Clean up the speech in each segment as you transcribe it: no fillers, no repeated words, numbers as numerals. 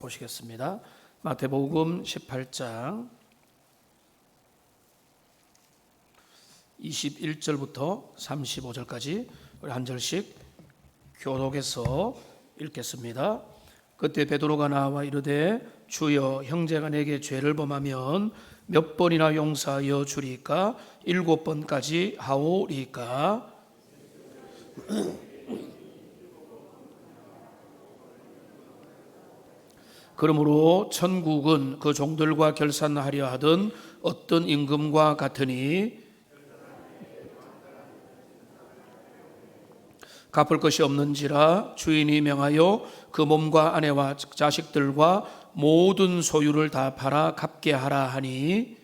보시겠습니다. 마태복음 18장 21절부터 35절까지 우리 한 절씩 교독해서 읽겠습니다. 그때 베드로가 나와 이르되 주여, 형제가 내게 죄를 범하면 몇 번이나 용서하여 주리까? 7번까지 하오리까? 그러므로 천국은 그 종들과 결산하려 하던 어떤 임금과 같으니 갚을 것이 없는지라 주인이 명하여 그 몸과 아내와 자식들과 모든 소유를 다 팔아 갚게 하라 하니,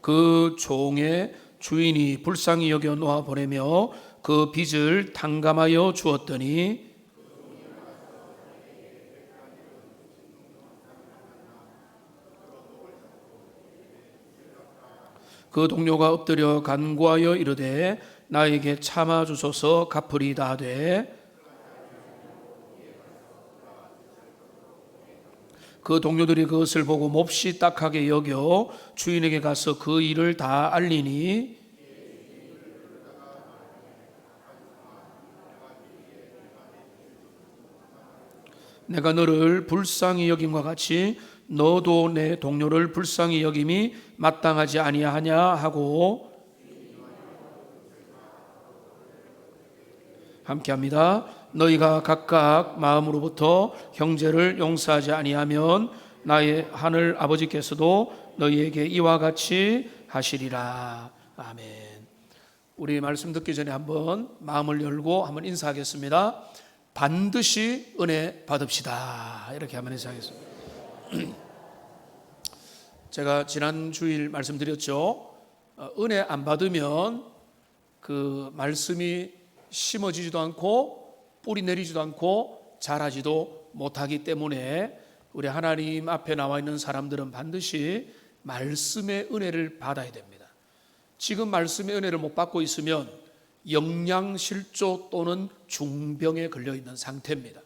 그 종의 주인이 불쌍히 여겨 놓아 보내며 그 빚을 탕감하여 주었더니, 그 동료가 엎드려 간구하여 이르되 나에게 참아 주소서, 갚으리다 하되, 그 동료들이 그것을 보고 몹시 딱하게 여겨 주인에게 가서 그 일을 다 알리니, 내가 너를 불쌍히 여김과 같이 너도 내 동료를 불쌍히 여김이 마땅하지 아니하냐 하고, 함께합니다. 너희가 각각 마음으로부터 형제를 용서하지 아니하면 나의 하늘 아버지께서도 너희에게 이와 같이 하시리라. 아멘. 우리 말씀 듣기 전에 한번 마음을 열고 한번 인사하겠습니다. 반드시 은혜 받읍시다. 이렇게 한번 인사하겠습니다. 제가 지난 주일 말씀드렸죠. 은혜 안 받으면 그 말씀이 심어지지도 않고 뿌리 내리지도 않고 자라지도 못하기 때문에 우리 하나님 앞에 나와 있는 사람들은 반드시 말씀의 은혜를 받아야 됩니다. 지금 말씀의 은혜를 못 받고 있으면 영양실조 또는 중병에 걸려 있는 상태입니다.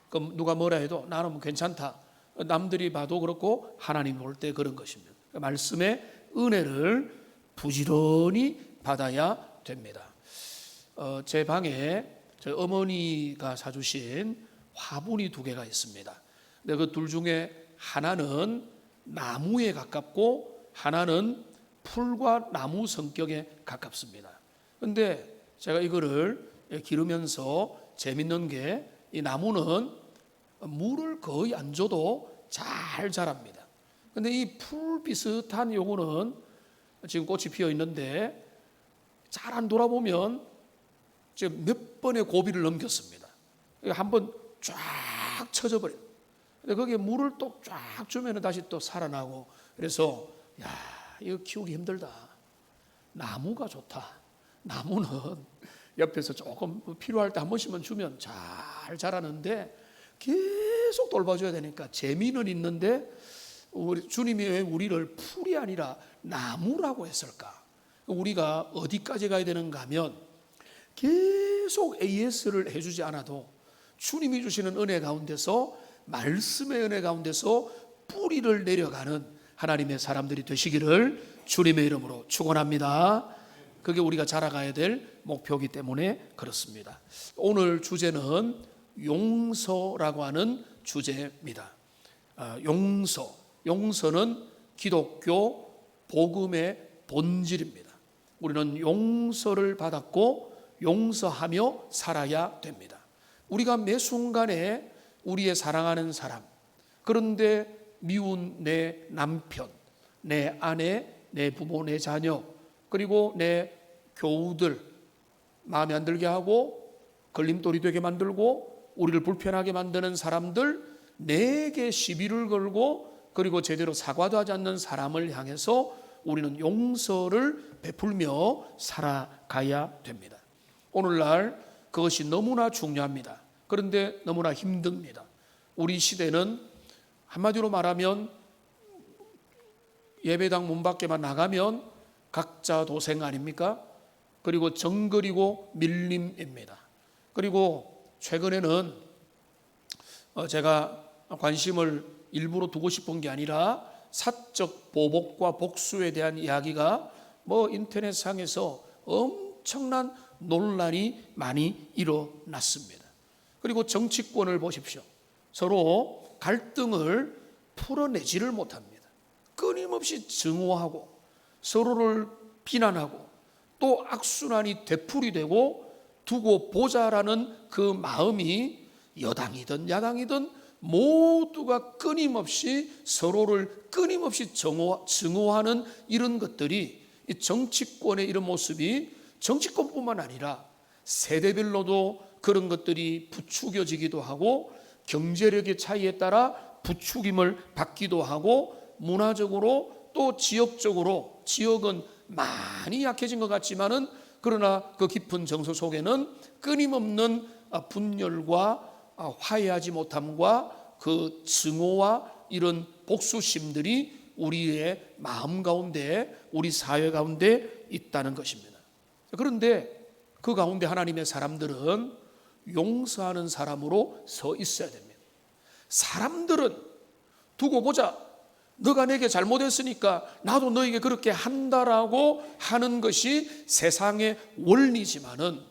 그럼 누가 뭐라 해도 나는 괜찮다. 남들이 봐도 그렇고 하나님 볼 때 그런 것입니다. 말씀의 은혜를 부지런히 받아야 됩니다. 제 방에 저희 어머니가 사주신 화분이 2개가 있습니다. 근데 그 둘 중에 하나는 나무에 가깝고 하나는 풀과 나무 성격에 가깝습니다. 근데 제가 이거를 기르면서 재밌는 게, 이 나무는 물을 거의 안 줘도 잘 자랍니다. 근데 이 풀 비슷한 요거는 지금 꽃이 피어 있는데 잘 안 돌아보면 지금 몇 번의 고비를 넘겼습니다. 한번 쫙 쳐져 버려요. 근데 거기에 물을 또 쫙 주면 다시 또 살아나고, 그래서 야, 이거 키우기 힘들다. 나무가 좋다. 나무는 옆에서 조금 필요할 때 한 번씩만 주면 잘 자라는데 계속 돌봐줘야 되니까 재미는 있는데, 우리 주님이 왜 우리를 풀이 아니라 나무라고 했을까? 우리가 어디까지 가야 되는가 하면 계속 AS를 해주지 않아도 주님이 주시는 은혜 가운데서, 말씀의 은혜 가운데서 뿌리를 내려가는 하나님의 사람들이 되시기를 주님의 이름으로 축원합니다. 그게 우리가 자라가야 될 목표이기 때문에 그렇습니다. 오늘 주제는 용서라고 하는 주제입니다. 용서는 기독교 복음의 본질입니다. 우리는 용서를 받았고 용서하며 살아야 됩니다. 우리가 매 순간에 우리의 사랑하는 사람, 그런데 미운 내 남편, 내 아내, 내 부모, 내 자녀, 그리고 내 교우들 마음에 안 들게 하고 걸림돌이 되게 만들고 우리를 불편하게 만드는 사람들, 내게 시비를 걸고 그리고 제대로 사과도 하지 않는 사람을 향해서 우리는 용서를 베풀며 살아가야 됩니다. 오늘날 그것이 너무나 중요합니다. 그런데 너무나 힘듭니다. 우리 시대는 한마디로 말하면 예배당 문 밖에만 나가면 각자 도생 아닙니까? 그리고 정글이고 밀림입니다. 그리고 최근에는 제가 관심을 일부러 두고 싶은 게 아니라 사적 보복과 복수에 대한 이야기가 인터넷상에서 엄청난 논란이 많이 일어났습니다. 그리고 정치권을 보십시오. 서로 갈등을 풀어내지를 못합니다. 끊임없이 증오하고 서로를 비난하고 또 악순환이 되풀이되고 두고 보자라는 그 마음이 여당이든 야당이든 모두가 끊임없이 서로를 끊임없이 증오하는 이런 것들이, 이 정치권의 이런 모습이 정치권뿐만 아니라 세대별로도 그런 것들이 부추겨지기도 하고 경제력의 차이에 따라 부추김을 받기도 하고 문화적으로 또 지역적으로, 지역은 많이 약해진 것 같지만은 그러나 그 깊은 정서 속에는 끊임없는 분열과 화해하지 못함과 그 증오와 이런 복수심들이 우리의 마음 가운데, 우리 사회 가운데 있다는 것입니다. 그런데 그 가운데 하나님의 사람들은 용서하는 사람으로 서 있어야 됩니다. 사람들은 두고 보자, 너가 내게 잘못했으니까 나도 너에게 그렇게 한다라고 하는 것이 세상의 원리지만은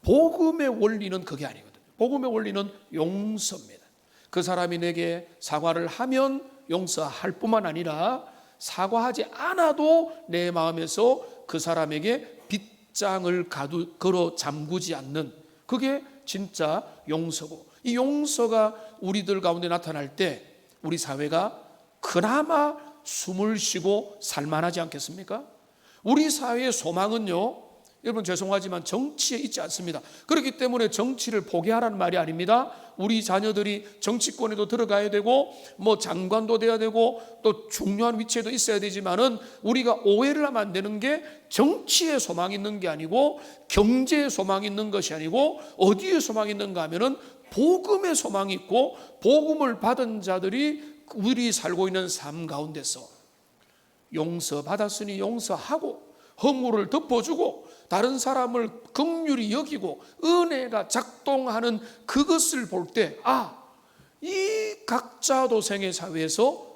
복음의 원리는 그게 아니거든요. 복음의 원리는 용서입니다. 그 사람이 내게 사과를 하면 용서할 뿐만 아니라 사과하지 않아도 내 마음에서 그 사람에게 빗장을 걸어 잠그지 않는, 그게 진짜 용서고, 이 용서가 우리들 가운데 나타날 때 우리 사회가 그나마 숨을 쉬고 살만하지 않겠습니까? 우리 사회의 소망은요, 여러분 죄송하지만 정치에 있지 않습니다. 그렇기 때문에 정치를 포기하라는 말이 아닙니다. 우리 자녀들이 정치권에도 들어가야 되고 장관도 돼야 되고 또 중요한 위치에도 있어야 되지만은 우리가 오해를 하면 안 되는 게, 정치에 소망이 있는 게 아니고 경제에 소망이 있는 것이 아니고 어디에 소망이 있는가 하면은 복음에 소망이 있고, 복음을 받은 자들이 우리 살고 있는 삶 가운데서 용서받았으니 용서하고 허물을 덮어주고 다른 사람을 긍휼히 여기고 은혜가 작동하는 그것을 볼 때, 이 각자 도생의 사회에서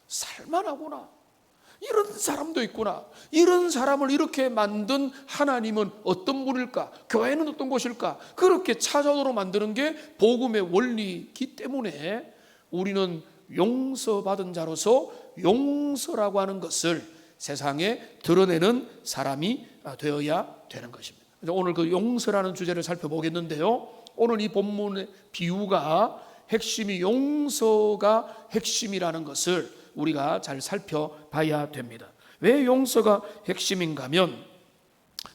살만하구나, 이런 사람도 있구나, 이런 사람을 이렇게 만든 하나님은 어떤 분일까, 교회는 어떤 곳일까, 그렇게 찾아오도록 만드는 게 복음의 원리이기 때문에 우리는 용서받은 자로서 용서라고 하는 것을 세상에 드러내는 사람이 되어야 되는 것입니다. 오늘 그 용서라는 주제를 살펴보겠는데요, 오늘 이 본문의 비유가 핵심이 용서가 핵심이라는 것을 우리가 잘 살펴봐야 됩니다. 왜 용서가 핵심인가 하면,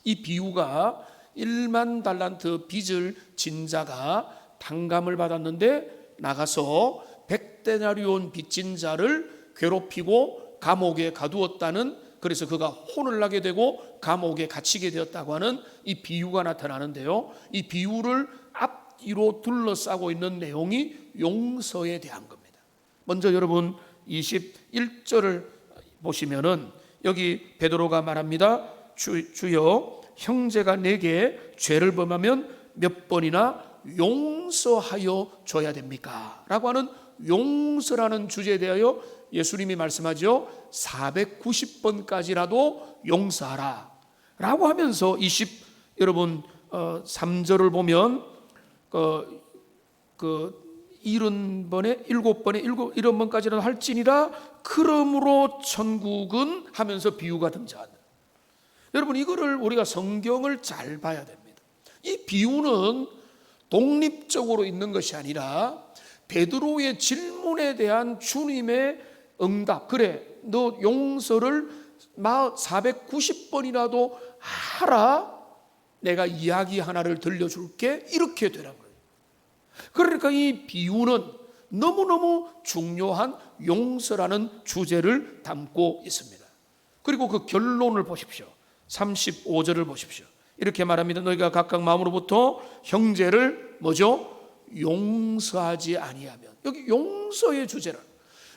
이 비유가 1만 달란트 빚을 진 자가 탕감을 받았는데 나가서 100데나리온 빚진 자를 괴롭히고 감옥에 가두었다는, 그래서 그가 혼을 나게 되고 감옥에 갇히게 되었다고 하는 이 비유가 나타나는데요, 이 비유를 앞뒤로 둘러싸고 있는 내용이 용서에 대한 겁니다. 먼저 여러분 21절을 보시면은 여기 베드로가 말합니다. 주여, 형제가 내게 죄를 범하면 몇 번이나 용서하여 줘야 됩니까? 라고 하는 용서라는 주제에 대하여 예수님이 말씀하죠. 490번까지라도 용서하라 라고 하면서 여러분 3절을 보면 70번에 7번에 70번까지라도 할지니라 그러므로 천국은 하면서 비유가 등장한다. 여러분, 이거를 우리가 성경을 잘 봐야 됩니다. 이 비유는 독립적으로 있는 것이 아니라 베드로의 질문에 대한 주님의 응답, 그래 너 용서를 490번이라도 하라, 내가 이야기 하나를 들려줄게, 이렇게 되는 거예요. 그러니까 이 비유는 너무너무 중요한 용서라는 주제를 담고 있습니다. 그리고 그 결론을 보십시오. 35절을 보십시오. 이렇게 말합니다. 너희가 각각 마음으로부터 형제를 뭐죠? 용서하지 아니하면. 여기 용서의 주제라.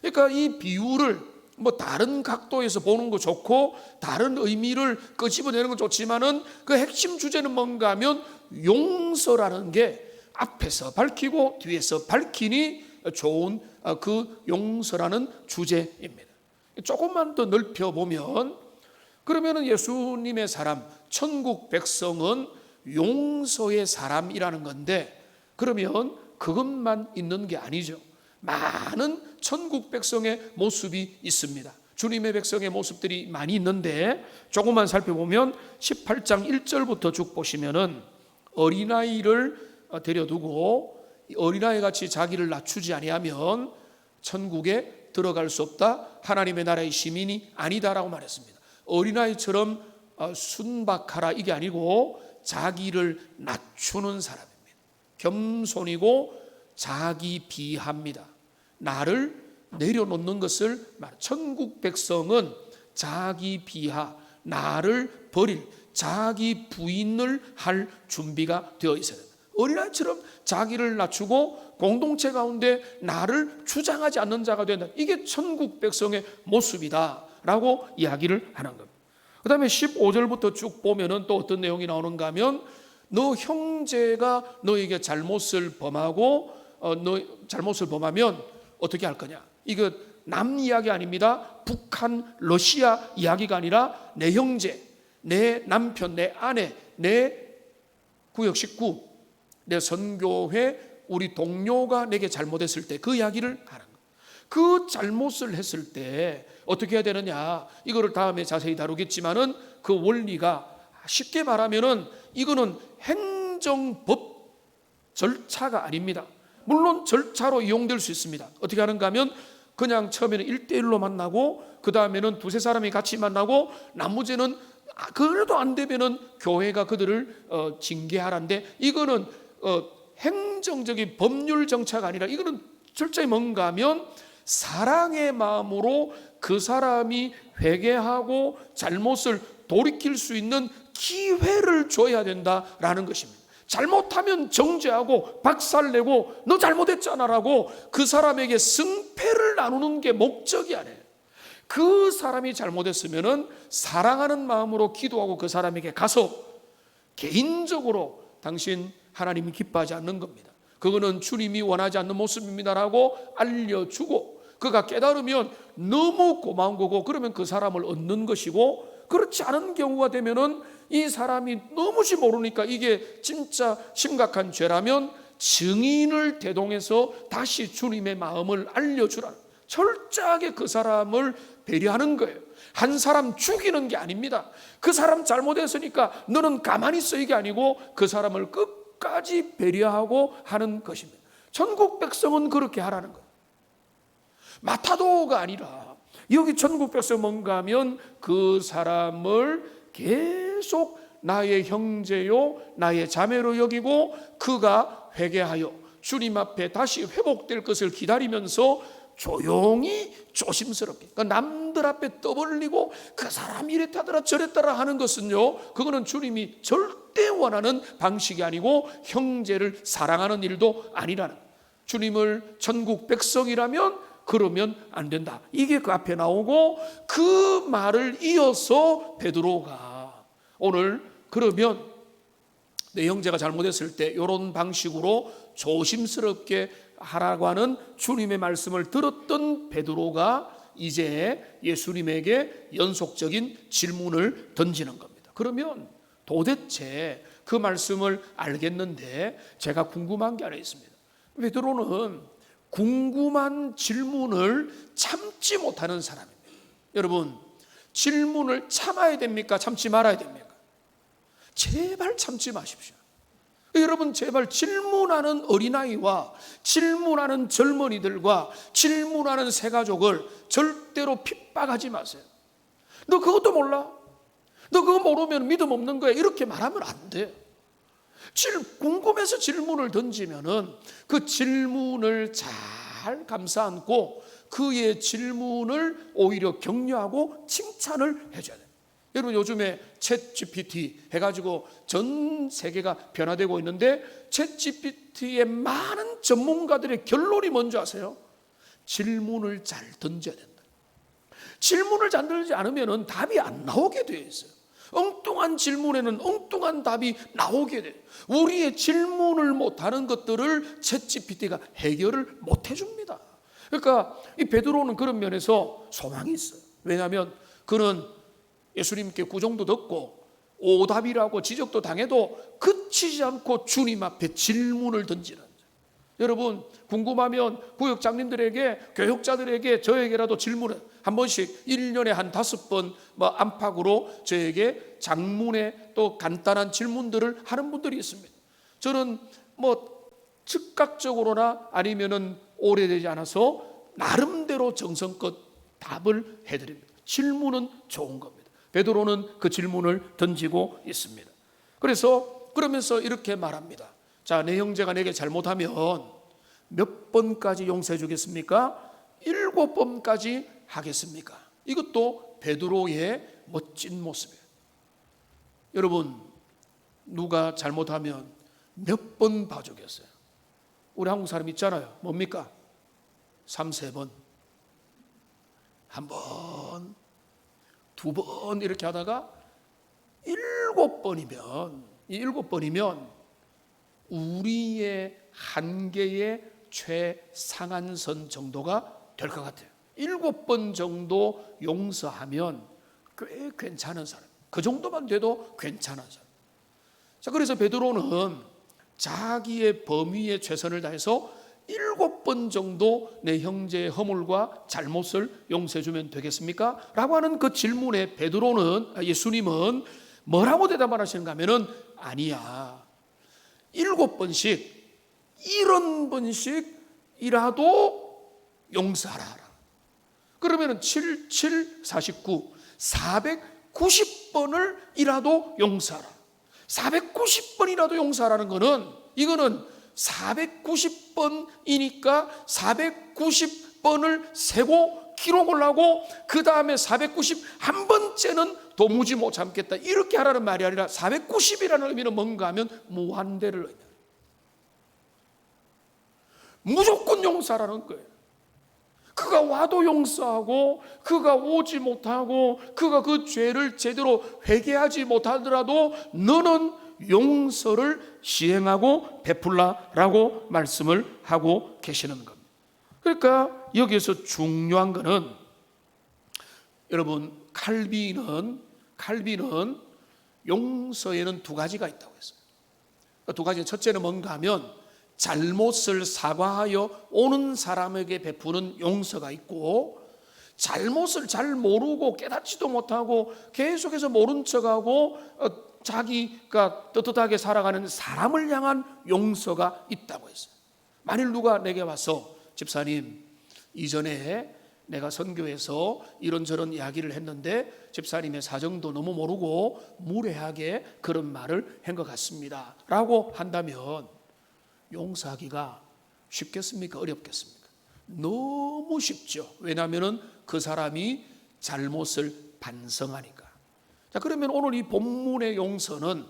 그러니까 이 비유를 뭐 다른 각도에서 보는 거 좋고 다른 의미를 끄집어내는 건 좋지만은 그 핵심 주제는 뭔가 하면 용서라는 게 앞에서 밝히고 뒤에서 밝히니 좋은 그 용서라는 주제입니다. 조금만 더 넓혀보면 그러면은 예수님의 사람, 천국 백성은 용서의 사람이라는 건데, 그러면 그것만 있는 게 아니죠. 많은 천국 백성의 모습이 있습니다. 주님의 백성의 모습들이 많이 있는데 조금만 살펴보면 18장 1절부터 쭉 보시면은 어린아이를 데려두고 어린아이 같이 자기를 낮추지 아니하면 천국에 들어갈 수 없다. 하나님의 나라의 시민이 아니다라고 말했습니다. 어린아이처럼 순박하라 이게 아니고 자기를 낮추는 사람입니다. 겸손이고 자기 비하입니다. 나를 내려놓는 것을 말. 천국 백성은 자기 비하, 나를 버릴 자기 부인을 할 준비가 되어 있어야 됩니다. 어린아이처럼 자기를 낮추고 공동체 가운데 나를 주장하지 않는 자가 된다. 이게 천국 백성의 모습이다라고 이야기를 하는 겁니다. 그 다음에 15절부터 쭉 보면은 또 어떤 내용이 나오는가 하면 너 형제가 너에게 잘못을 범하고 너 잘못을 범하면 어떻게 할 거냐. 이거 남 이야기 아닙니다. 북한, 러시아 이야기가 아니라 내 형제, 내 남편, 내 아내, 내 구역 식구, 내 선교회 우리 동료가 내게 잘못했을 때 그 이야기를 하는 거예요. 그 잘못을 했을 때 어떻게 해야 되느냐, 이거를 다음에 자세히 다루겠지만은 그 원리가 쉽게 말하면은 이거는 행정법 절차가 아닙니다. 물론 절차로 이용될 수 있습니다. 어떻게 하는가 하면 그냥 처음에는 1대1로 만나고 그 다음에는 두세 사람이 같이 만나고 나머지는 그래도 안 되면은 교회가 그들을 징계하라는데, 이거는 행정적인 법률 정차가 아니라 이거는 철저히 뭔가 하면 사랑의 마음으로 그 사람이 회개하고 잘못을 돌이킬 수 있는 기회를 줘야 된다라는 것입니다. 잘못하면 정죄하고 박살내고 너 잘못했잖아라고 그 사람에게 승패를 나누는 게 목적이 아니에요. 그 사람이 잘못했으면은 사랑하는 마음으로 기도하고 그 사람에게 가서 개인적으로 당신 하나님이 기뻐하지 않는 겁니다. 그거는 주님이 원하지 않는 모습입니다라고 알려주고 그가 깨달으면 너무 고마운 거고, 그러면 그 사람을 얻는 것이고, 그렇지 않은 경우가 되면은 이 사람이 너무시 모르니까 이게 진짜 심각한 죄라면 증인을 대동해서 다시 주님의 마음을 알려주라. 철저하게 그 사람을 배려하는 거예요. 한 사람 죽이는 게 아닙니다. 그 사람 잘못했으니까 너는 가만히 있어 이게 아니고 그 사람을 끝까지 배려하고 하는 것입니다. 천국 백성은 그렇게 하라는 거예요. 마타도가 아니라 여기 천국 백성 뭔가 하면 그 사람을 계속 나의 형제요 나의 자매로 여기고 그가 회개하여 주님 앞에 다시 회복될 것을 기다리면서 조용히 조심스럽게, 그러니까 남들 앞에 떠벌리고 그 사람이 이랬다더라 저랬다라 하는 것은요, 그거는 주님이 절대 원하는 방식이 아니고 형제를 사랑하는 일도 아니라는, 주님을 천국 백성이라면 그러면 안 된다. 이게 그 앞에 나오고 그 말을 이어서 베드로가 오늘 그러면 내 형제가 잘못했을 때 이런 방식으로 조심스럽게 하라고 하는 주님의 말씀을 들었던 베드로가 이제 예수님에게 연속적인 질문을 던지는 겁니다. 그러면 도대체 그 말씀을 알겠는데 제가 궁금한 게 하나 있습니다. 베드로는 궁금한 질문을 참지 못하는 사람입니다. 여러분, 질문을 참아야 됩니까? 참지 말아야 됩니까? 제발 참지 마십시오. 여러분, 제발 질문하는 어린아이와 질문하는 젊은이들과 질문하는 새가족을 절대로 핍박하지 마세요. 너 그것도 몰라? 너 그거 모르면 믿음 없는 거야. 이렇게 말하면 안 돼요. 궁금해서 질문을 던지면은 그 질문을 잘 감싸 안고 그의 질문을 오히려 격려하고 칭찬을 해줘야 돼요. 여러분, 요즘에 챗 GPT 해가지고 전 세계가 변화되고 있는데 챗 GPT의 많은 전문가들의 결론이 뭔지 아세요? 질문을 잘 던져야 된다. 질문을 만들지 않으면 답이 안 나오게 되어 있어요. 엉뚱한 질문에는 엉뚱한 답이 나오게 돼요. 우리의 질문을 못하는 것들을 챗GPT가 해결을 못 해줍니다. 그러니까 이 베드로는 그런 면에서 소망이 있어요. 왜냐하면 그는 예수님께 구정도 듣고 오답이라고 지적도 당해도 그치지 않고 주님 앞에 질문을 던지는 거예요. 여러분 궁금하면 구역장님들에게, 교육자들에게, 저에게라도 질문을 한 번씩 1년에 한 5번 안팎으로 저에게 장문의 또 간단한 질문들을 하는 분들이 있습니다. 저는 즉각적으로나 아니면은 오래되지 않아서 나름대로 정성껏 답을 해드립니다. 질문은 좋은 겁니다. 베드로는 그 질문을 던지고 있습니다. 그러면서 이렇게 말합니다. 자, 내 형제가 내게 잘못하면 몇 번까지 용서해 주겠습니까? 7번까지 하겠습니까? 이것도 베드로의 멋진 모습이에요. 여러분, 누가 잘못하면 몇 번 봐주겠어요? 우리 한국 사람 있잖아요. 뭡니까? 3, 4번, 한 번, 2번 이렇게 하다가 7번이면, 이 7번이면 우리의 한계의 최상한선 정도가 될 것 같아요. 7번 정도 용서하면 꽤 괜찮은 사람, 그 정도만 돼도 괜찮은 사람. 자, 그래서 베드로는 자기의 범위에 최선을 다해서 7번 정도 내 형제의 허물과 잘못을 용서해 주면 되겠습니까? 라고 하는 그 질문에 예수님은 뭐라고 대답을 하시는가 하면은 아니야, 7번씩 70번씩이라도 용서하라. 그러면은 7, 7, 49, 490번을 이라도 용서하라. 490번이라도 용서하라는 거는, 이거는 490번이니까 490번을 세고 기록을 하고 그 다음에 491번째는 도무지 못 참겠다, 이렇게 하라는 말이 아니라 490이라는 의미는 뭔가 하면 무한대를 의미합니다. 무조건 용서하라는 거예요. 그가 와도 용서하고, 그가 오지 못하고, 그가 그 죄를 제대로 회개하지 못하더라도 너는 용서를 시행하고 베풀라라고 말씀을 하고 계시는 겁니다. 그러니까 여기에서 중요한 것은, 여러분, 칼빈은 용서에는 2가지가 있다고 했어요. 그 2가지, 첫째는 뭔가 하면 잘못을 사과하여 오는 사람에게 베푸는 용서가 있고, 잘못을 잘 모르고 깨닫지도 못하고 계속해서 모른 척하고 자기가 떳떳하게 살아가는 사람을 향한 용서가 있다고 했어요. 만일 누가 내게 와서, 집사님, 이전에 내가 선교에서 이런저런 이야기를 했는데 집사님의 사정도 너무 모르고 무례하게 그런 말을 한 것 같습니다 라고 한다면 용서하기가 쉽겠습니까? 어렵겠습니까? 너무 쉽죠. 왜냐하면 그 사람이 잘못을 반성하니까. 자, 그러면 오늘 이 본문의 용서는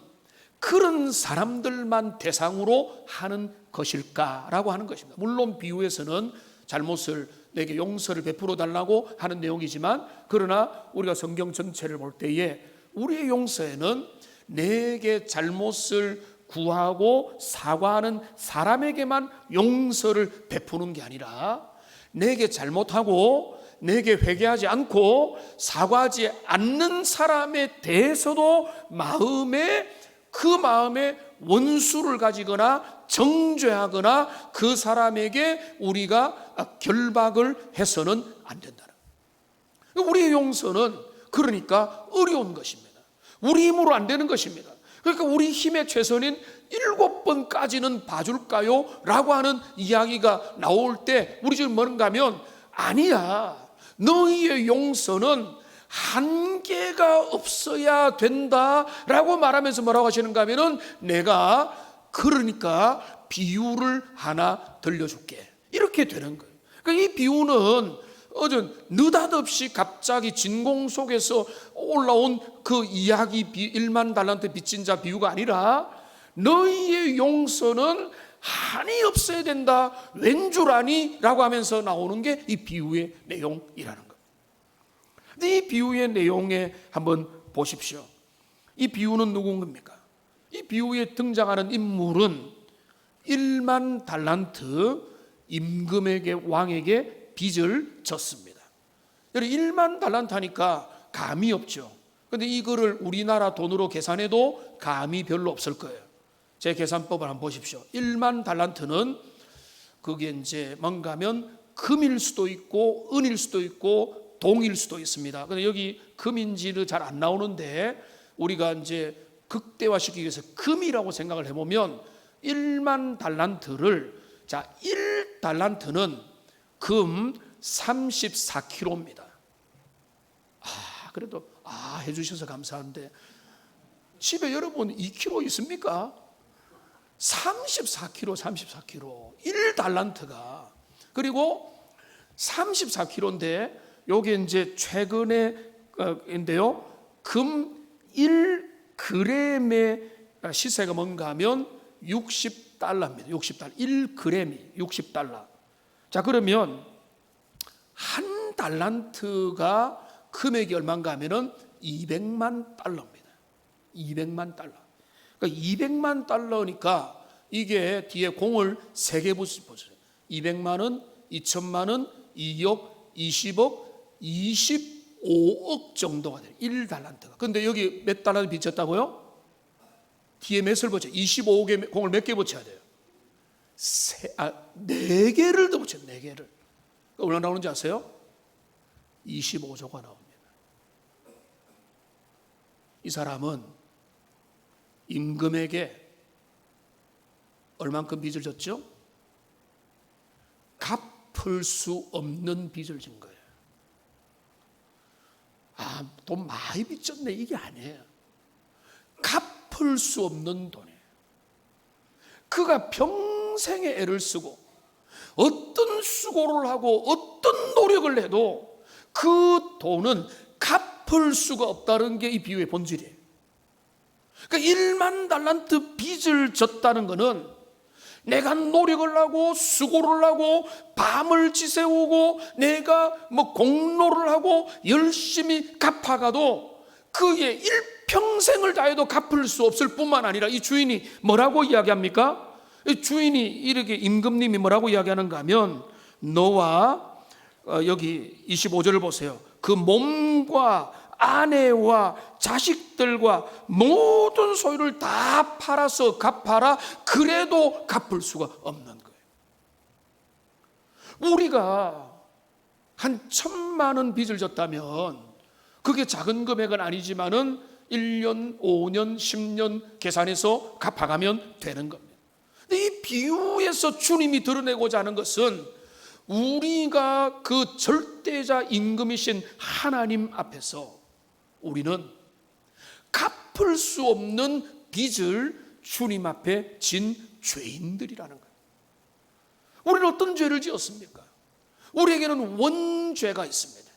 그런 사람들만 대상으로 하는 것일까라고 하는 것입니다. 물론 비유에서는 잘못을 내게 용서를 베풀어 달라고 하는 내용이지만, 그러나 우리가 성경 전체를 볼 때에 우리의 용서에는 내게 잘못을 구하고 사과하는 사람에게만 용서를 베푸는 게 아니라, 내게 잘못하고 내게 회개하지 않고 사과하지 않는 사람에 대해서도 그 마음에 원수를 가지거나 정죄하거나 그 사람에게 우리가 결박을 해서는 안 된다는 거예요. 우리의 용서는 그러니까 어려운 것입니다. 우리 힘으로 안 되는 것입니다. 그러니까 우리 힘의 최선인 7번까지는 봐줄까요? 라고 하는 이야기가 나올 때 우리 지금 뭔가 하면, 아니야, 너희의 용서는 한계가 없어야 된다라고 말하면서 뭐라고 하시는가 하면은, 내가 그러니까 비유를 하나 들려줄게, 이렇게 되는 거예요. 그러니까 이 비유는 느닷없이 갑자기 진공 속에서 올라온 그 이야기, 1만 달란트 빚진 자 비유가 아니라, 너희의 용서는 한이 없어야 된다, 왠 줄 아니? 라고 하면서 나오는 게 이 비유의 내용이라는 것. 이 비유의 내용에 한번 보십시오. 이 비유는 누군 겁니까? 이 비유에 등장하는 인물은 1만 달란트 임금에게, 왕에게 빚을 졌습니다. 여러분, 1만 달란트 하니까 감이 없죠. 그런데 이거를 우리나라 돈으로 계산해도 감이 별로 없을 거예요. 제 계산법을 한번 보십시오. 1만 달란트는 그게 이제 뭔가 하면 금일 수도 있고 은일 수도 있고 동일 수도 있습니다. 근데 여기 금인지는 잘 안 나오는데 우리가 이제 극대화시키기 위해서 금이라고 생각을 해보면 1만 달란트를, 자, 1달란트는 금 34kg입니다. 그래도 해주셔서 감사한데 집에 여러분 2kg 있습니까? 34kg 1달란트가. 그리고 34kg인데 요게 이제 최근에 인데요, 금 1g의 시세가 뭔가 하면 60달러입니다. 60달러. 1g이 60달러. 자, 그러면 한 달란트가 금액이 얼마인가 하면은 200만 달러입니다. 200만 달러. 그러니까 200만 달러니까 이게 뒤에 공을 3개 붙여보세요. 200만 원, 2천만 원, 2억, 20억, 25억 정도가 돼요. 1달란트가. 근데 여기 몇 달란트 빚졌다고요? 뒤에 몇을 붙여요? 25억에 공을 몇 개 붙여야 돼요? 4개를 더 붙여요. 4개를. 얼마 나오는지 아세요? 25조가 나옵니다. 이 사람은 임금에게 얼만큼 빚을 졌죠? 갚을 수 없는 빚을 진 거예요. 돈 많이 빚졌네, 이게 아니에요. 갚을 수 없는 돈이에요. 그가 평생의 애를 쓰고 어떤 수고를 하고 어떤 노력을 해도 그 돈은 갚을 수가 없다는 게 이 비유의 본질이에요. 그러니까 1만 달란트 빚을 졌다는 것은 내가 노력을 하고 수고를 하고 밤을 지새우고 내가 공로를 하고 열심히 갚아가도 그의 일평생을 다해도 갚을 수 없을 뿐만 아니라 이 주인이 뭐라고 이야기합니까? 이 주인이 이렇게 임금님이 뭐라고 이야기하는가 하면 너와 여기 25절을 보세요. 그 몸과 아내와 자식들과 모든 소유를 다 팔아서 갚아라. 그래도 갚을 수가 없는 거예요. 우리가 한 1,000만 원 빚을 졌다면 그게 작은 금액은 아니지만은 1년, 5년, 10년 계산해서 갚아가면 되는 겁니다. 근데 이 비유에서 주님이 드러내고자 하는 것은 우리가 그 절대자 임금이신 하나님 앞에서 우리는 갚을 수 없는 빚을 주님 앞에 진 죄인들이라는 거예요. 우리는 어떤 죄를 지었습니까? 우리에게는 원죄가 있습니다.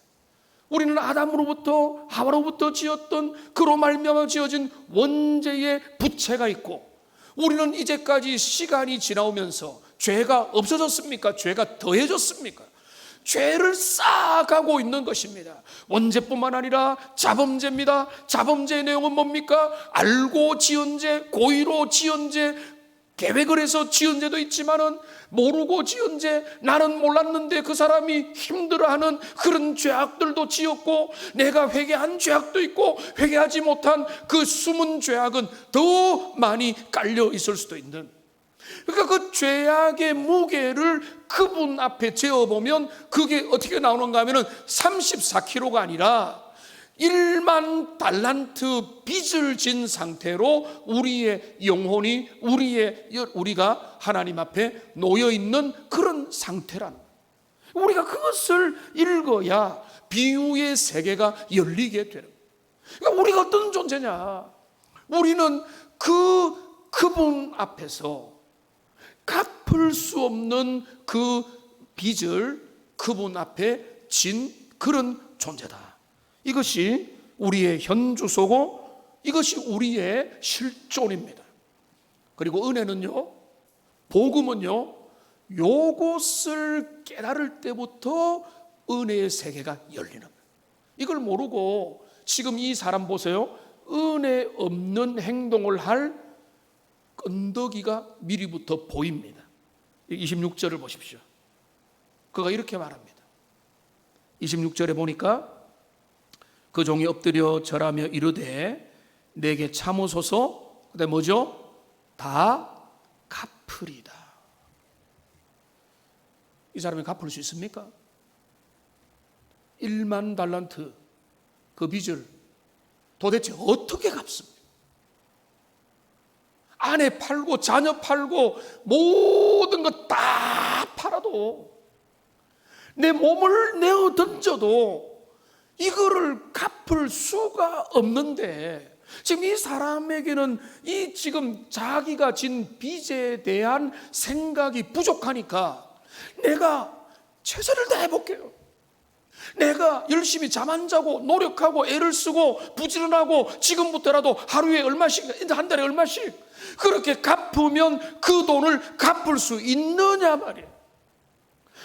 우리는 아담으로부터 하와로부터 지었던 그로 말미암아 지어진 원죄의 부채가 있고, 우리는 이제까지 시간이 지나오면서 죄가 없어졌습니까? 죄가 더해졌습니까? 죄를 쌓아가고 있는 것입니다. 원죄뿐만 아니라 자범죄입니다. 자범죄의 내용은 뭡니까? 알고 지은 죄, 고의로 지은 죄, 계획을 해서 지은 죄도 있지만은 모르고 지은 죄, 나는 몰랐는데 그 사람이 힘들어하는 그런 죄악들도 지었고, 내가 회개한 죄악도 있고 회개하지 못한 그 숨은 죄악은 더 많이 깔려 있을 수도 있는, 그러니까 그 죄악의 무게를 그분 앞에 재어보면 그게 어떻게 나오는가 하면 34kg가 아니라 1만 달란트 빚을 진 상태로 우리의 영혼이, 우리가 하나님 앞에 놓여있는 그런 상태란, 우리가 그것을 읽어야 비유의 세계가 열리게 되는 거예요. 그러니까 우리가 어떤 존재냐, 우리는 그분 앞에서 갚을 수 없는 그 빚을 그분 앞에 진 그런 존재다. 이것이 우리의 현주소고 이것이 우리의 실존입니다. 그리고 은혜는요, 복음은요, 요것을 깨달을 때부터 은혜의 세계가 열리는 거예요. 이걸 모르고 지금 이 사람 보세요. 은혜 없는 행동을 할 끈덕이가 미리부터 보입니다. 26절을 보십시오. 그가 이렇게 말합니다. 26절에 보니까 그 종이 엎드려 절하며 이르되 내게 참으소서. 근데 뭐죠? 다 갚으리다. 이 사람이 갚을 수 있습니까? 1만 달란트 그 빚을 도대체 어떻게 갚습니까? 아내 팔고 자녀 팔고 모든 것 다 팔아도 내 몸을 내어 던져도 이거를 갚을 수가 없는데 지금 이 사람에게는 이 지금 자기가 진 빚에 대한 생각이 부족하니까 내가 최선을 다해볼게요. 내가 열심히 잠 안 자고 노력하고 애를 쓰고 부지런하고 지금부터라도 하루에 얼마씩, 한 달에 얼마씩 그렇게 갚으면 그 돈을 갚을 수 있느냐 말이에요.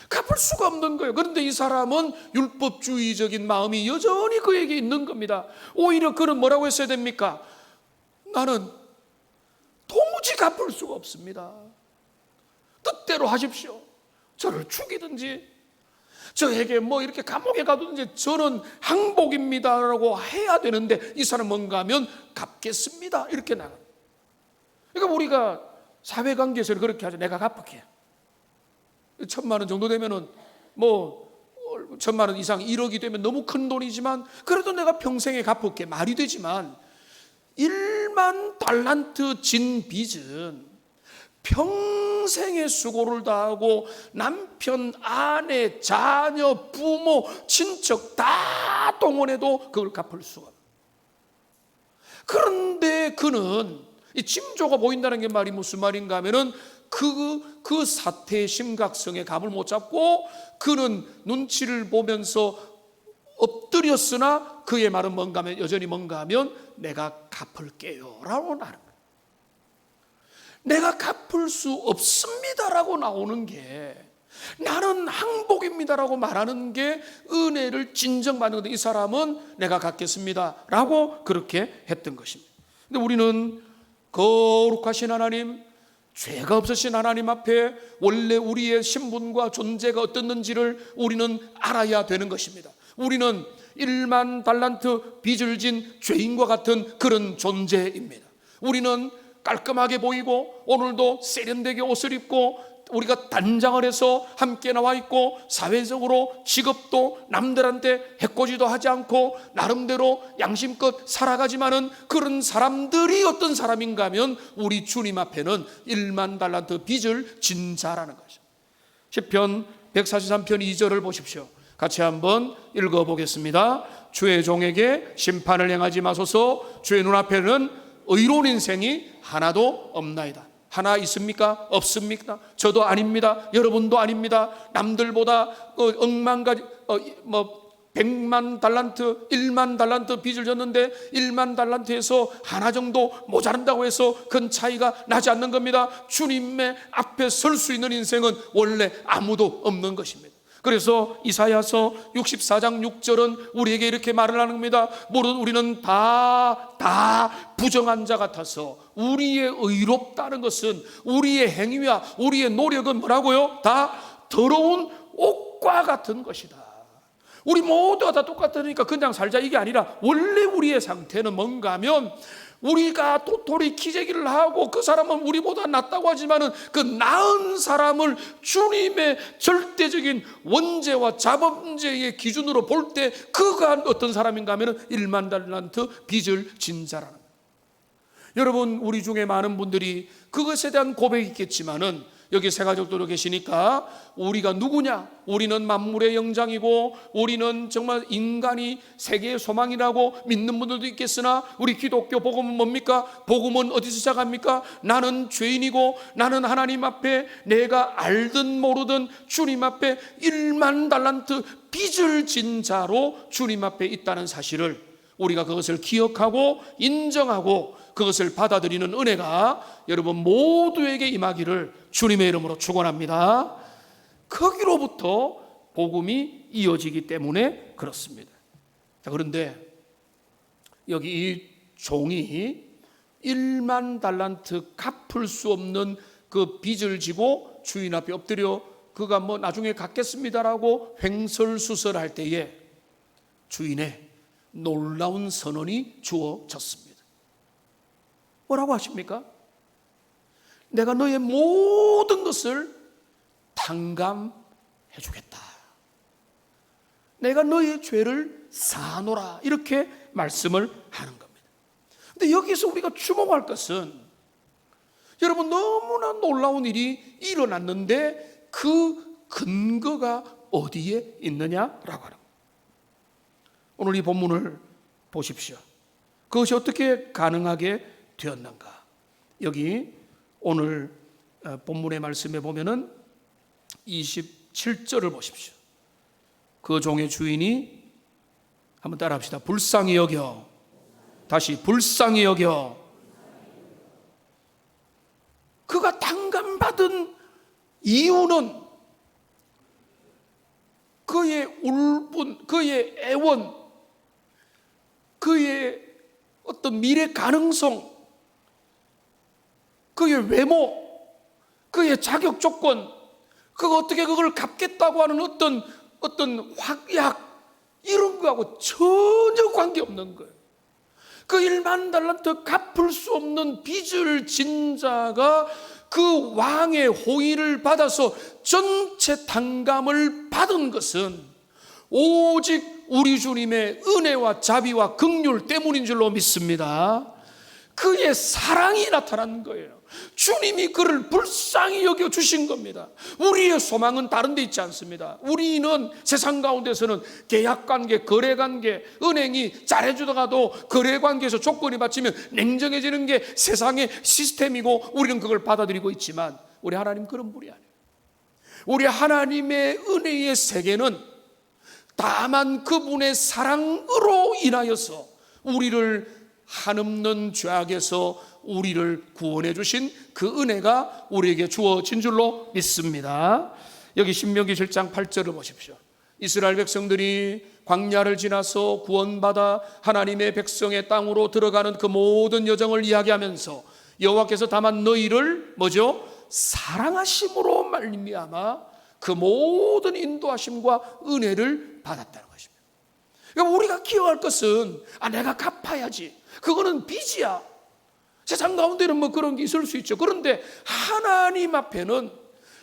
갚을 수가 없는 거예요. 그런데 이 사람은 율법주의적인 마음이 여전히 그에게 있는 겁니다. 오히려 그는 뭐라고 했어야 됩니까? 나는 도무지 갚을 수가 없습니다. 뜻대로 하십시오. 저를 죽이든지 저에게 뭐 이렇게 감옥에 가든지 저는 항복입니다라고 해야 되는데 이 사람은 뭔가 하면 갚겠습니다 이렇게 나가. 그러니까 우리가 사회관계에서 그렇게 하죠. 내가 갚을게. 1,000만 원 정도 되면은 뭐 1,000만 원 이상 1억이 되면 너무 큰 돈이지만 그래도 내가 평생에 갚을게 말이 되지만 1만 달란트 진 빚은 평생의 수고를 다하고 남편, 아내, 자녀, 부모, 친척 다 동원해도 그걸 갚을 수가 없어요. 그런데 그는 이 징조가 보인다는 게 말이 무슨 말인가 하면은 그 사태의 심각성에 감을 못 잡고 그는 눈치를 보면서 엎드렸으나 그의 말은 뭔가 하면 여전히 뭔가 하면 내가 갚을게요 라고 나는 거예요. 내가 갚을 수 없습니다라고 나오는 게 나는 항복입니다라고 말하는 게 은혜를 진정받는 건데 이 사람은 내가 갚겠습니다라고 그렇게 했던 것입니다. 근데 우리는 거룩하신 하나님, 죄가 없으신 하나님 앞에 원래 우리의 신분과 존재가 어떻는지를 우리는 알아야 되는 것입니다. 우리는 1만 달란트 빚을 진 죄인과 같은 그런 존재입니다. 우리는 깔끔하게 보이고 오늘도 세련되게 옷을 입고 우리가 단장을 해서 함께 나와 있고 사회적으로 직업도 남들한테 해코지도 하지 않고 나름대로 양심껏 살아가지만은 그런 사람들이 어떤 사람인가 하면 우리 주님 앞에는 1만 달란트 빚을 진 자라는 것이죠. 시편 143편 2절을 보십시오. 같이 한번 읽어보겠습니다. 주의 종에게 심판을 행하지 마소서. 주의 눈앞에는 의로운 인생이 하나도 없나이다. 하나 있습니까? 없습니까? 저도 아닙니다. 여러분도 아닙니다. 남들보다 억만 가지 100만 달란트, 1만 달란트 빚을 졌는데 1만 달란트에서 하나 정도 모자란다고 해서 큰 차이가 나지 않는 겁니다. 주님의 앞에 설 수 있는 인생은 원래 아무도 없는 것입니다. 그래서 이사야서 64장 6절은 우리에게 이렇게 말을 하는 겁니다. 우리는 다 부정한 자 같아서 우리의 의롭다는 것은 우리의 행위와 우리의 노력은 뭐라고요? 다 더러운 옷과 같은 것이다. 우리 모두가 다 똑같으니까 그냥 살자 이게 아니라 원래 우리의 상태는 뭔가 하면 우리가 도토리 키재기를 하고 그 사람은 우리보다 낫다고 하지만은 그 나은 사람을 주님의 절대적인 원죄와 자범죄의 기준으로 볼 때 그가 어떤 사람인가 하면은 1만 달란트 빚을 진 자라는 거예요. 여러분, 우리 중에 많은 분들이 그것에 대한 고백이 있겠지만은 여기 세 가족들도 계시니까 우리가 누구냐? 우리는 만물의 영장이고 우리는 정말 인간이 세계의 소망이라고 믿는 분들도 있겠으나 우리 기독교 복음은 뭡니까? 복음은 어디서 시작합니까? 나는 죄인이고 나는 하나님 앞에 내가 알든 모르든 주님 앞에 1만 달란트 빚을 진 자로 주님 앞에 있다는 사실을 우리가 그것을 기억하고 인정하고 그것을 받아들이는 은혜가 여러분 모두에게 임하기를 주님의 이름으로 축원합니다. 거기로부터 복음이 이어지기 때문에 그렇습니다. 자, 그런데 여기 이 종이 1만 달란트 갚을 수 없는 그 빚을 지고 주인 앞에 엎드려 그가 뭐 나중에 갚겠습니다라고 횡설수설할 때에 주인의 놀라운 선언이 주어졌습니다. 뭐라고 하십니까? 내가 너의 모든 것을 탕감해 주겠다. 내가 너의 죄를 사노라. 이렇게 말씀을 하는 겁니다. 근데 여기서 우리가 주목할 것은 여러분 너무나 놀라운 일이 일어났는데 그 근거가 어디에 있느냐라고 하는 겁니다. 오늘 이 본문을 보십시오. 그것이 어떻게 가능하게 되었는가? 여기 오늘 본문의 말씀에 보면은 27절을 보십시오. 그 종의 주인이 한번 따라합시다. 불쌍히 여겨. 다시 불쌍히 여겨. 그가 탕감받은 이유는 그의 울분, 그의 애원, 그의 어떤 미래 가능성, 그의 외모, 그의 자격 조건, 그가 어떻게 그걸 갚겠다고 하는 어떤 확약, 이런 거하고 전혀 관계없는 거예요. 그 1만 달란트 갚을 수 없는 빚을 진 자가 그 왕의 호의를 받아서 전체 탕감을 받은 것은 오직 우리 주님의 은혜와 자비와 긍휼 때문인 줄로 믿습니다. 그의 사랑이 나타난 거예요. 주님이 그를 불쌍히 여겨 주신 겁니다. 우리의 소망은 다른 데 있지 않습니다. 우리는 세상 가운데서는 계약관계, 거래관계, 은행이 잘해주다가도 거래관계에서 조건이 받치면 냉정해지는 게 세상의 시스템이고 우리는 그걸 받아들이고 있지만 우리 하나님 그런 분이 아니에요. 우리 하나님의 은혜의 세계는 다만 그분의 사랑으로 인하여서 우리를 한없는 죄악에서 우리를 구원해 주신 그 은혜가 우리에게 주어진 줄로 믿습니다. 여기 신명기 7장 8절을 보십시오. 이스라엘 백성들이 광야를 지나서 구원받아 하나님의 백성의 땅으로 들어가는 그 모든 여정을 이야기하면서 여호와께서 다만 너희를 뭐죠? 사랑하심으로 말미암아 그 모든 인도하심과 은혜를 받았다는 것입니다. 그러니까 우리가 기억할 것은 내가 갚아야지. 그거는 빚이야. 세상 가운데는 뭐 그런 게 있을 수 있죠. 그런데 하나님 앞에는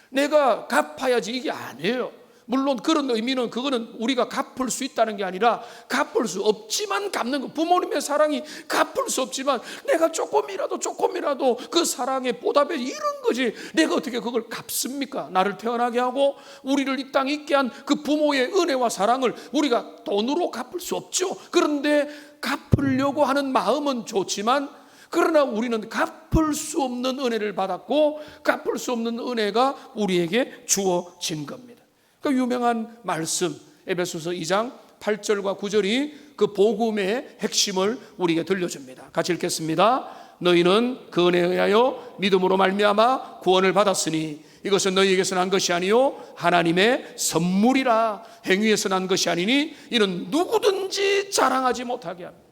내가 갚아야지 이게 아니에요. 물론 그런 의미는 그거는 우리가 갚을 수 있다는 게 아니라 갚을 수 없지만 갚는 거. 부모님의 사랑이 갚을 수 없지만 내가 조금이라도 그 사랑에 보답해 이런 거지. 내가 어떻게 그걸 갚습니까? 나를 태어나게 하고 우리를 이 땅에 있게 한 그 부모의 은혜와 사랑을 우리가 돈으로 갚을 수 없죠. 그런데 갚으려고 하는 마음은 좋지만 그러나 우리는 갚을 수 없는 은혜를 받았고 갚을 수 없는 은혜가 우리에게 주어진 겁니다. 그 유명한 말씀 에베소서 2장 8절과 9절이 그 복음의 핵심을 우리에게 들려줍니다. 같이 읽겠습니다. 너희는 그 은혜에 의하여 믿음으로 말미암아 구원을 받았으니 이것은 너희에게서 난 것이 아니요 하나님의 선물이라. 행위에서 난 것이 아니니 이는 누구든지 자랑하지 못하게 합니다.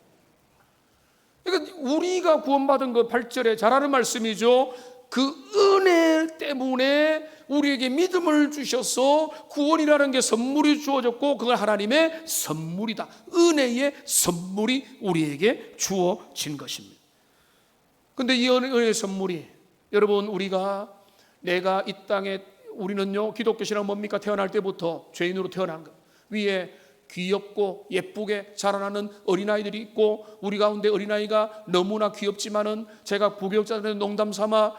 그러니까 우리가 구원받은 그 8절에 잘하는 말씀이죠. 그 은혜 때문에 우리에게 믿음을 주셔서 구원이라는 게 선물이 주어졌고 그걸 하나님의 선물이다. 은혜의 선물이 우리에게 주어진 것입니다. 그런데 이 은혜의 선물이 여러분 내가 이 땅에 우리는요 기독교 신앙은 뭡니까? 태어날 때부터 죄인으로 태어난 것. 위에 귀엽고 예쁘게 자라나는 어린아이들이 있고 우리 가운데 어린아이가 너무나 귀엽지만은 제가 부교육자들한테 농담 삼아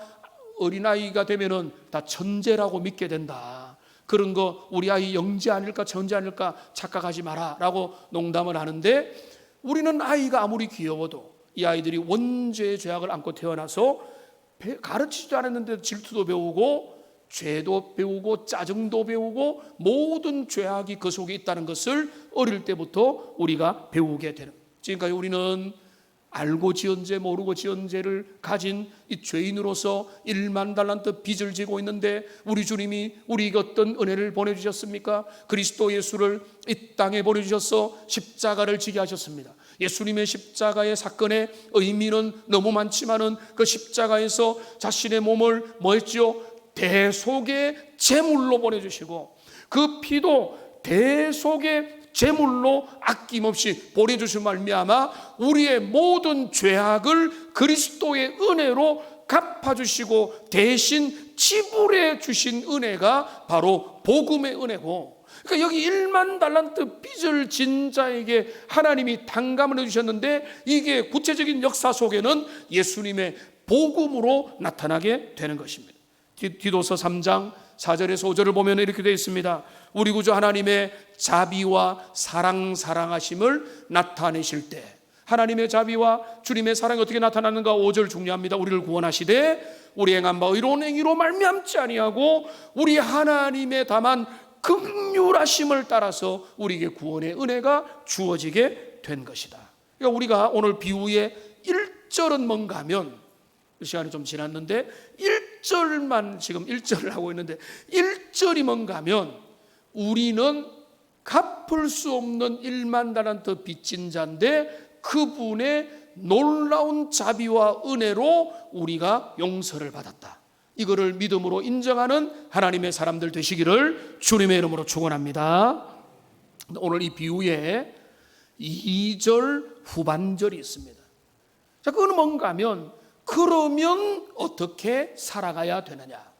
어린아이가 되면은 다 천재라고 믿게 된다. 그런 거 우리 아이 영재 아닐까 천재 아닐까 착각하지 마라 라고 농담을 하는데 우리는 아이가 아무리 귀여워도 이 아이들이 원죄의 죄악을 안고 태어나서 가르치지도 않았는데 질투도 배우고 죄도 배우고 짜증도 배우고 모든 죄악이 그 속에 있다는 것을 어릴 때부터 우리가 배우게 되는. 지금까지 우리는 알고 지은 죄 모르고 지은 죄를 가진 이 죄인으로서 1만 달란트 빚을 지고 있는데 우리 주님이 우리에게 어떤 은혜를 보내주셨습니까? 그리스도 예수를 이 땅에 보내주셔서 십자가를 지게 하셨습니다. 예수님의 십자가의 사건의 의미는 너무 많지만은 그 십자가에서 자신의 몸을 뭐했죠? 대속의 제물로 보내주시고 그 피도 대속의 제물로 아낌없이 보내주신 말미암아 우리의 모든 죄악을 그리스도의 은혜로 갚아주시고 대신 지불해 주신 은혜가 바로 복음의 은혜고, 그러니까 여기 1만 달란트 빚을 진 자에게 하나님이 탕감을 해주셨는데 이게 구체적인 역사 속에는 예수님의 복음으로 나타나게 되는 것입니다. 디도서 3장 4절에서 5절을 보면 이렇게 되어 있습니다. 우리 구주 하나님의 자비와 사랑하심을 나타내실 때, 하나님의 자비와 주님의 사랑이 어떻게 나타나는가? 5절 중요합니다. 우리를 구원하시되 우리 행한 바 의로운 행위로 말미암지 아니하고 우리 하나님의 다만 긍휼하심을 따라서 우리에게 구원의 은혜가 주어지게 된 것이다. 그러니까 우리가 오늘 비유의 1절은 뭔가 하면, 시간이 좀 지났는데 1절만 지금 1절을 하고 있는데 1절이 뭔가 하면 우리는 갚을 수 없는 1만 달란트 빚진 자인데 그분의 놀라운 자비와 은혜로 우리가 용서를 받았다. 이거를 믿음으로 인정하는 하나님의 사람들 되시기를 주님의 이름으로 축원합니다. 오늘 이 비유에 2절 후반절이 있습니다. 자, 그건 뭔가 하면 그러면 어떻게 살아가야 되느냐?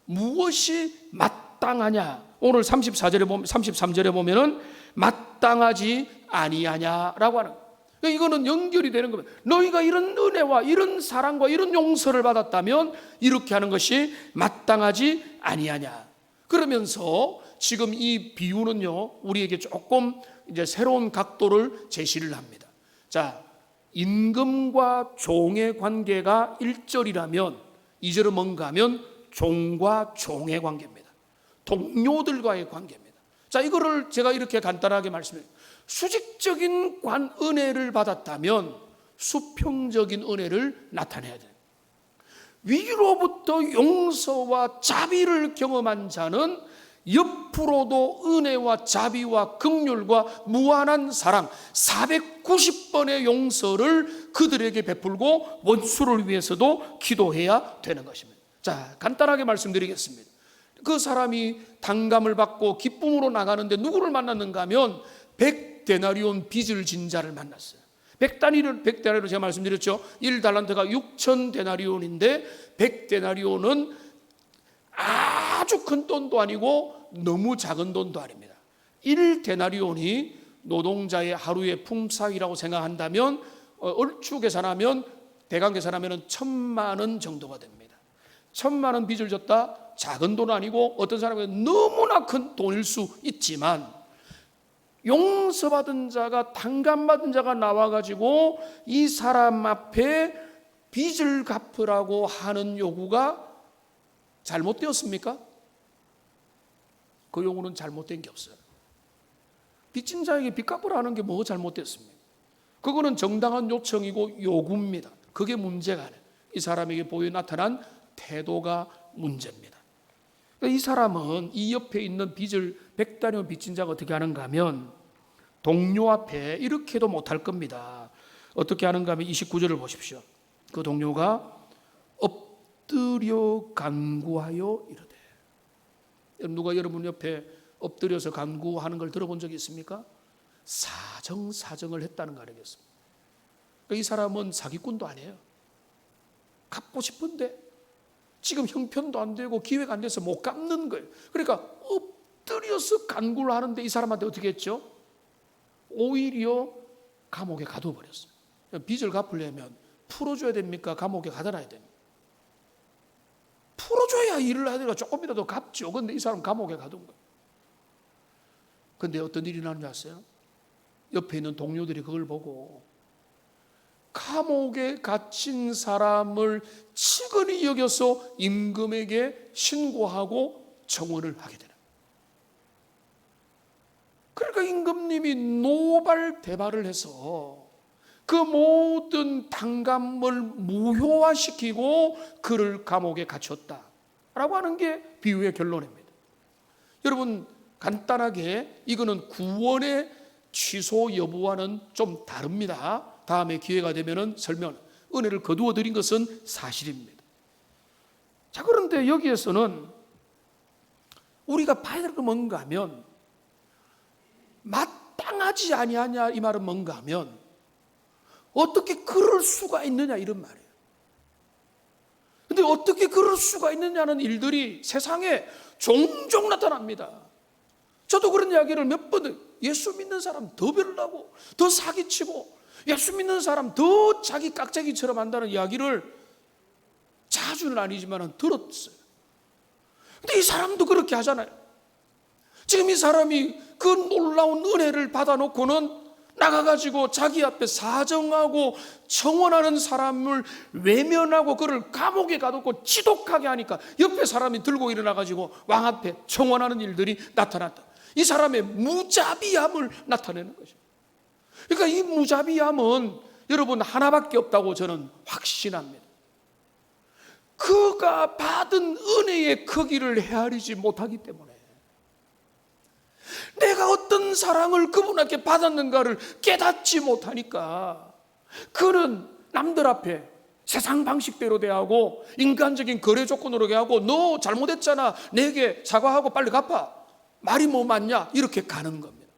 무엇이 마땅하냐? 오늘 33절에 보면은 마땅하지 아니하냐라고 하는 거예요. 이거는 연결이 되는 겁니다. 너희가 이런 은혜와 이런 사랑과 이런 용서를 받았다면 이렇게 하는 것이 마땅하지 아니하냐? 그러면서 지금 이 비유는요, 우리에게 조금 이제 새로운 각도를 제시를 합니다. 자, 임금과 종의 관계가 1절이라면 2절은 뭔가 하면 종과 종의 관계입니다. 동료들과의 관계입니다. 자, 이거를 제가 이렇게 간단하게 말씀드립니다. 수직적인 은혜를 받았다면 수평적인 은혜를 나타내야 돼요. 위로부터 용서와 자비를 경험한 자는 옆으로도 은혜와 자비와 긍휼과 무한한 사랑 490번의 용서를 그들에게 베풀고 원수를 위해서도 기도해야 되는 것입니다. 자, 간단하게 말씀드리겠습니다. 그 사람이 탕감을 받고 기쁨으로 나가는데 누구를 만났는가 하면 100데나리온 빚을 진 자를 만났어요. 100데나리온 제가 말씀드렸죠. 1달란트가 6,000데나리온인데 100데나리온은 아주 큰 돈도 아니고 너무 작은 돈도 아닙니다. 1데나리온이 노동자의 하루의 품삯이라고 생각한다면 얼추 계산하면 대강 계산하면 1,000만 원 정도가 됩니다. 1,000만 원 빚을 졌다. 작은 돈 아니고 어떤 사람에게 너무나 큰 돈일 수 있지만 용서받은 자가 탕감받은 자가 나와가지고 이 사람 앞에 빚을 갚으라고 하는 요구가 잘못되었습니까? 그 요구는 잘못된 게 없어요. 빚진 자에게 빚 갚으라는 게 뭐 잘못됐습니까? 그거는 정당한 요청이고 요구입니다. 그게 문제가 아니에요. 이 사람에게 보여 나타난 태도가 문제입니다. 이 사람은 이 옆에 있는 빚을 100달러 빚진 자가 어떻게 하는가 하면 동료 앞에 이렇게도 못할 겁니다. 어떻게 하는가 하면 29절을 보십시오. 그 동료가 엎드려 간구하여 이르되. 누가 여러분 옆에 엎드려서 간구하는 걸 들어본 적이 있습니까? 사정을 했다는 거 아니겠습니까? 이 사람은 사기꾼도 아니에요. 갚고 싶은데 지금 형편도 안 되고 기회가 안 돼서 못 갚는 거예요. 그러니까 엎드려서 간구를 하는데 이 사람한테 어떻게 했죠? 오히려 감옥에 가둬버렸어요. 빚을 갚으려면 풀어줘야 됩니까? 감옥에 가둬놔야 됩니까? 풀어줘야 일을 하니까 조금이라도 갚죠. 근데 이 사람 감옥에 가둔 거예요. 근데 어떤 일이 나는지 아세요? 옆에 있는 동료들이 그걸 보고 감옥에 갇힌 사람을 치근히 여겨서 임금에게 신고하고 청원을 하게 되는. 그러니까 임금님이 노발대발을 해서 그 모든 탕감을 무효화시키고 그를 감옥에 갇혔다라고 하는 게 비유의 결론입니다. 여러분, 간단하게 이거는 구원의 취소 여부와는 좀 다릅니다. 다음에 기회가 되면 설명, 은혜를 거두어 드린 것은 사실입니다. 자, 그런데 여기에서는 우리가 봐야 될 건 뭔가 하면, 마땅하지 아니하냐 이 말은 뭔가 하면, 어떻게 그럴 수가 있느냐 이런 말이에요. 근데 어떻게 그럴 수가 있느냐는 일들이 세상에 종종 나타납니다. 저도 그런 이야기를 몇 번, 예수 믿는 사람 더 별나고 더 사기치고 예수 믿는 사람 더 자기 깍쟁이처럼 한다는 이야기를 자주는 아니지만 들었어요. 근데 이 사람도 그렇게 하잖아요. 지금 이 사람이 그 놀라운 은혜를 받아놓고는 나가가지고 자기 앞에 사정하고 청원하는 사람을 외면하고 그를 감옥에 가두고 지독하게 하니까 옆에 사람이 들고 일어나가지고 왕 앞에 청원하는 일들이 나타났다. 이 사람의 무자비함을 나타내는 것입니다. 그러니까 이 무자비함은 여러분 하나밖에 없다고 저는 확신합니다. 그가 받은 은혜의 크기를 헤아리지 못하기 때문에, 내가 어떤 사랑을 그분에게 받았는가를 깨닫지 못하니까 그는 남들 앞에 세상 방식대로 대하고 인간적인 거래 조건으로 대하고, 너 잘못했잖아, 내게 사과하고 빨리 갚아, 말이 뭐 맞냐, 이렇게 가는 겁니다.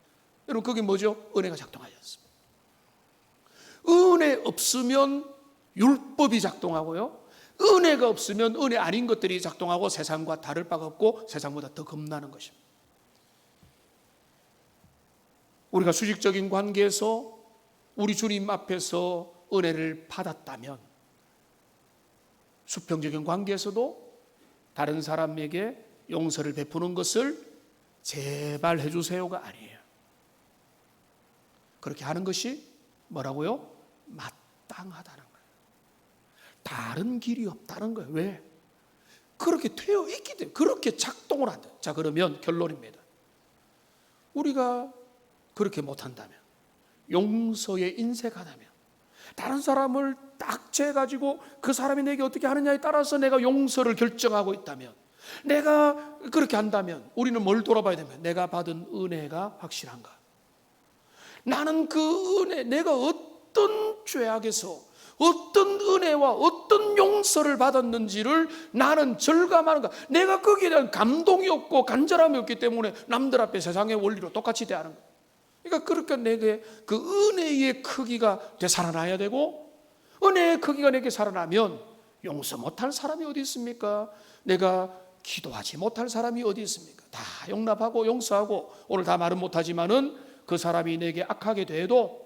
여러분, 그게 뭐죠? 은혜가 작동하지 않습니다. 은혜 없으면 율법이 작동하고요, 은혜가 없으면 은혜 아닌 것들이 작동하고 세상과 다를 바가 없고 세상보다 더 겁나는 것입니다. 우리가 수직적인 관계에서 우리 주님 앞에서 은혜를 받았다면, 수평적인 관계에서도 다른 사람에게 용서를 베푸는 것을 제발 해주세요가 아니에요. 그렇게 하는 것이 뭐라고요? 마땅하다는 거예요. 다른 길이 없다는 거예요. 왜? 그렇게 되어 있기 때문에, 그렇게 작동을 한다. 자, 그러면 결론입니다. 우리가 그렇게 못한다면, 용서에 인색하다면, 다른 사람을 딱재가지고 그 사람이 내게 어떻게 하느냐에 따라서 내가 용서를 결정하고 있다면, 내가 그렇게 한다면 우리는 뭘 돌아봐야 되면, 내가 받은 은혜가 확실한가? 나는 그 은혜, 내가 어떤 죄악에서 어떤 은혜와 어떤 용서를 받았는지를 나는 절감하는가? 내가 거기에 대한 감동이 없고 간절함이 없기 때문에 남들 앞에 세상의 원리로 똑같이 대하는 거예요. 그러니까 그렇게 내게 그 은혜의 크기가 되살아나야 되고, 은혜의 크기가 내게 살아나면 용서 못할 사람이 어디 있습니까? 내가 기도하지 못할 사람이 어디 있습니까? 다 용납하고 용서하고, 오늘 다 말은 못하지만은 그 사람이 내게 악하게 돼도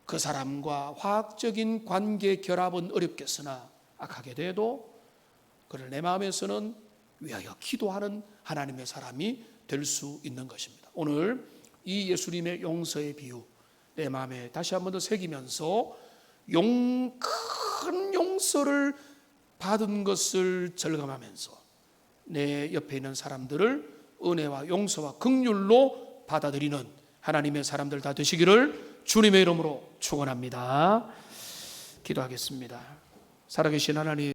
그 사람과 화학적인 관계 결합은 어렵겠으나 악하게 돼도 그를 내 마음에서는 위하여 기도하는 하나님의 사람이 될 수 있는 것입니다. 오늘 이 예수님의 용서의 비유 내 마음에 다시 한번 더 새기면서 큰 용서를 받은 것을 절감하면서 내 옆에 있는 사람들을 은혜와 용서와 긍휼로 받아들이는 하나님의 사람들 다 되시기를 주님의 이름으로 축원합니다. 기도하겠습니다. 살아계신 하나님,